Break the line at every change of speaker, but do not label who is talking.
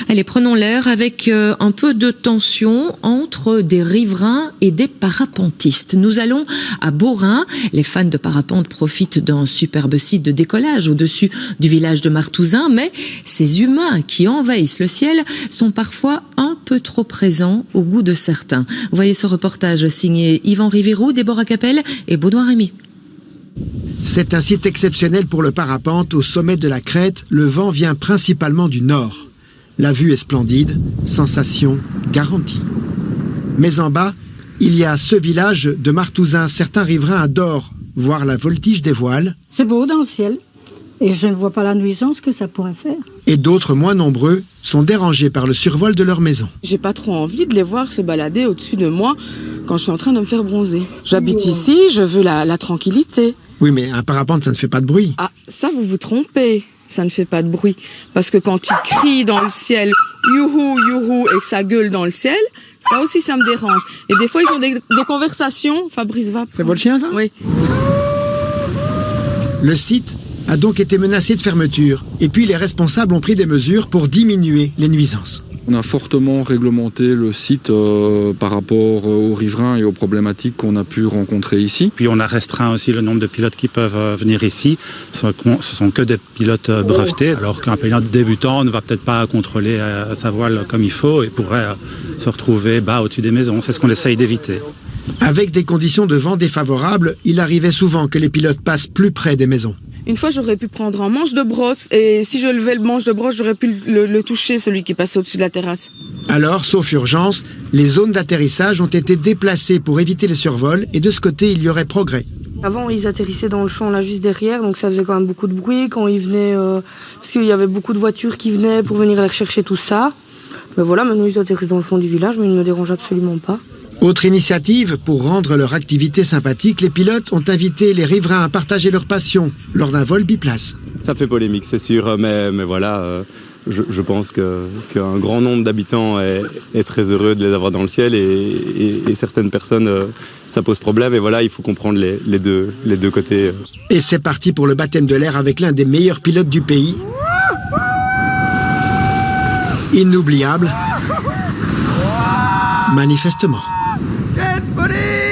Allez, prenons l'air avec un peu de tension entre des riverains et des parapentistes. Nous allons à Beaurain. Les fans de parapente profitent d'un superbe site de décollage au-dessus du village de Martousin, mais ces humains qui envahissent le ciel sont parfois un peu trop présents au goût de certains. Voyez ce reportage signé Yvan Riviroux, Déborah Capelle et Baudouin Rémy.
C'est un site exceptionnel pour le parapente. Au sommet de la crête, le vent vient principalement du nord. La vue est splendide, sensation garantie. Mais en bas, il y a ce village de Martousin. Certains riverains adorent voir la voltige des voiles.
C'est beau dans le ciel et je ne vois pas la nuisance que ça pourrait faire.
Et d'autres, moins nombreux, sont dérangés par le survol de leur maison.
J'ai pas trop envie de les voir se balader au-dessus de moi quand je suis en train de me faire bronzer. J'habite ici, je veux la tranquillité.
Oui, mais un parapente, ça ne fait pas de bruit.
Ah, ça vous vous trompez, ça ne fait pas de bruit. Parce que quand il crie dans le ciel, youhou, youhou, et que ça gueule dans le ciel, ça aussi ça me dérange. Et des fois ils ont des conversations, Fabrice Vape.
C'est votre chien ça?
Oui.
Le site a donc été menacé de fermeture. Et puis les responsables ont pris des mesures pour diminuer les nuisances.
On a fortement réglementé le site par rapport aux riverains et aux problématiques qu'on a pu rencontrer ici.
Puis on a restreint aussi le nombre de pilotes qui peuvent venir ici. Ce sont que des pilotes brevetés, alors qu'un pilote débutant ne va peut-être pas contrôler sa voile comme il faut et pourrait se retrouver bas au-dessus des maisons. C'est ce qu'on essaye d'éviter.
Avec des conditions de vent défavorables, il arrivait souvent que les pilotes passent plus près des maisons.
Une fois, j'aurais pu prendre un manche de brosse et si je levais le manche de brosse, j'aurais pu le toucher, celui qui passait au-dessus de la terrasse.
Alors, sauf urgence, les zones d'atterrissage ont été déplacées pour éviter les survols et de ce côté, il y aurait progrès.
Avant, ils atterrissaient dans le champ là juste derrière, donc ça faisait quand même beaucoup de bruit quand ils venaient, parce qu'il y avait beaucoup de voitures qui venaient pour venir les rechercher tout ça. Mais voilà, maintenant ils atterrissent dans le fond du village, mais ils ne me dérangent absolument pas.
Autre initiative, pour rendre leur activité sympathique, les pilotes ont invité les riverains à partager leur passion lors d'un vol biplace.
Ça fait polémique, c'est sûr, mais voilà, je pense qu'un grand nombre d'habitants est très heureux de les avoir dans le ciel et certaines personnes, ça pose problème. Et voilà, il faut comprendre les deux côtés.
Et c'est parti pour le baptême de l'air avec l'un des meilleurs pilotes du pays. Inoubliable. Manifestement.
Get money!